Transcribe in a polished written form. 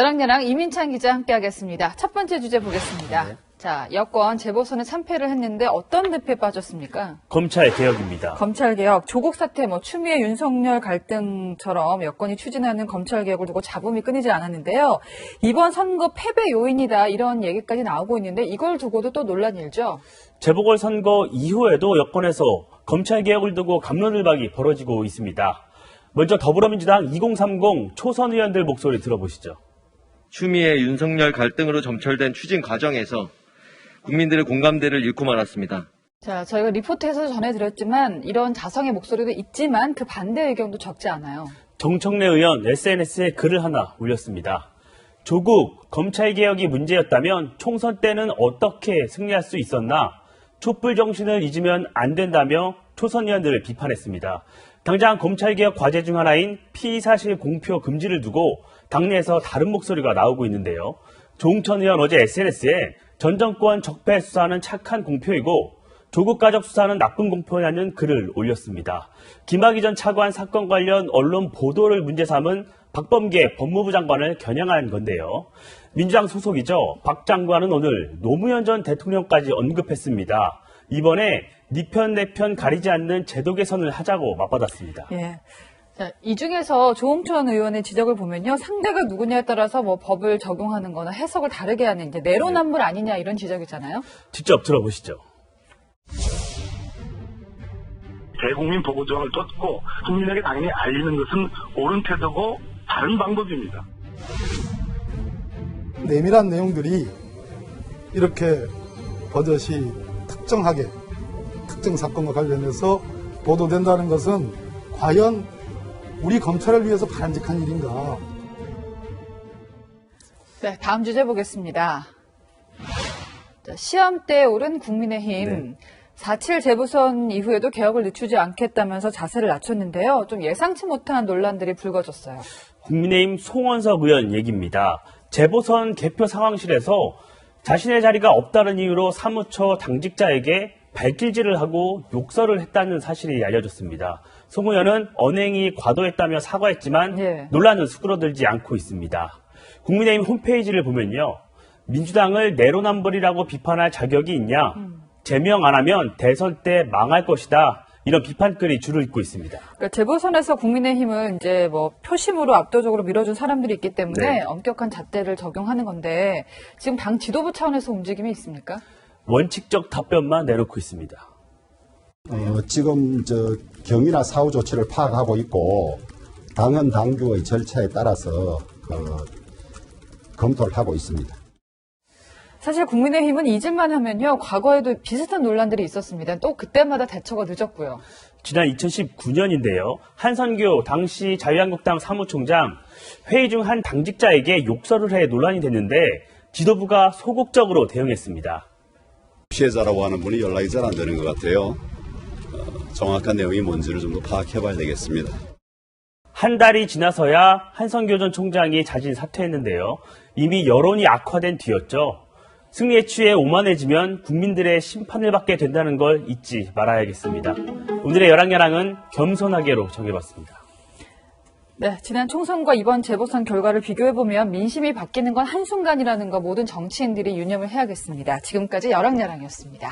여랑여랑 이민찬 기자 함께하겠습니다. 첫 번째 주제 보겠습니다. 네. 자, 여권 재보선에 참패를 했는데 어떤 늪에 빠졌습니까? 검찰 개혁입니다. 검찰 개혁, 조국 사태, 추미애 윤석열 갈등처럼 여권이 추진하는 검찰 개혁을 두고 잡음이 끊이지 않았는데요. 이번 선거 패배 요인이다 이런 얘기까지 나오고 있는데 이걸 두고도 또 논란이 일죠. 재보궐선거 이후에도 여권에서 검찰 개혁을 두고 갑론을박이 벌어지고 있습니다. 먼저 더불어민주당 2030 초선 의원들 목소리 들어보시죠. 추미애 윤석열 갈등으로 점철된 추진 과정에서 국민들의 공감대를 잃고 말았습니다. 자, 저희가 리포트에서 전해드렸지만 이런 자성의 목소리도 있지만 그 반대 의견도 적지 않아요. 정청래 의원 SNS에 글을 하나 올렸습니다. 조국 검찰개혁이 문제였다면 총선 때는 어떻게 승리할 수 있었나? 촛불 정신을 잊으면 안 된다며 초선 의원들을 비판했습니다. 당장 검찰개혁 과제 중 하나인 피의사실 공표 금지를 두고 당내에서 다른 목소리가 나오고 있는데요. 조응천 의원 어제 SNS에 전 정권 적폐 수사는 착한 공표이고 조국 가족 수사는 나쁜 공표냐는 글을 올렸습니다. 김학의 전 차관 사건 관련 언론 보도를 문제 삼은 박범계 법무부 장관을 겨냥한 건데요. 민주당 소속이죠. 박 장관은 오늘 노무현 전 대통령까지 언급했습니다. 이번에 네 편 내 편 가리지 않는 제도 개선을 하자고 맞받았습니다. 예. 자, 이 중에서 조응천 의원의 지적을 보면요. 상대가 누구냐에 따라서 법을 적용하는 거나 해석을 다르게 하는 이제 내로남불 아니냐 이런 지적이잖아요. 직접 들어보시죠. 대국민 보고조항을 떴고 국민에게 당연히 알리는 것은 옳은 태도고 다른 방법입니다. 내밀한 내용들이 이렇게 버젓이 특정하게 특정 사건과 관련해서 보도된다는 것은 과연 우리 검찰을 위해서 바람직한 일인가? 네, 다음 주제 보겠습니다. 자, 시험대에 오른 국민의힘. 4.7 재보선 이후에도 개혁을 늦추지 않겠다면서 자세를 낮췄는데요. 좀 예상치 못한 논란들이 불거졌어요. 국민의힘 송원석 의원 얘기입니다. 재보선 개표 상황실에서 자신의 자리가 없다는 이유로 사무처 당직자에게 발길질을 하고 욕설을 했다는 사실이 알려졌습니다. 송 의원은 언행이 과도했다며 사과했지만 논란은 수그러들지 않고 있습니다. 국민의힘 홈페이지를 보면요. 민주당을 내로남불이라고 비판할 자격이 있냐? 제명 안 하면 대선 때 망할 것이다. 이런 비판글이 줄을 잇고 있습니다. 그러니까 재보선에서 국민의힘은 이제 표심으로 압도적으로 밀어준 사람들이 있기 때문에 엄격한 잣대를 적용하는 건데 지금 당 지도부 차원에서 움직임이 있습니까? 원칙적 답변만 내놓고 있습니다. 지금 경위나 사후 조치를 파악하고 있고 당헌 당규의 절차에 따라서 검토를 하고 있습니다. 사실 국민의힘은 잊을만 하면요. 과거에도 비슷한 논란들이 있었습니다. 또 그때마다 대처가 늦었고요. 지난 2019년인데요. 한선교 당시 자유한국당 사무총장 회의 중 한 당직자에게 욕설을 해 논란이 됐는데 지도부가 소극적으로 대응했습니다. 피해자라고 하는 분이 연락이 잘 안 되는 것 같아요. 정확한 내용이 뭔지를 좀 더 파악해봐야 되겠습니다. 한 달이 지나서야 한선교 전 총장이 자진 사퇴했는데요. 이미 여론이 악화된 뒤였죠. 승리에 취해 오만해지면 국민들의 심판을 받게 된다는 걸 잊지 말아야겠습니다. 오늘의 여랑여랑은 겸손하게로 정해봤습니다. 네, 지난 총선과 이번 재보선 결과를 비교해보면 민심이 바뀌는 건 한순간이라는 거 모든 정치인들이 유념을 해야겠습니다. 지금까지 여랑여랑이었습니다.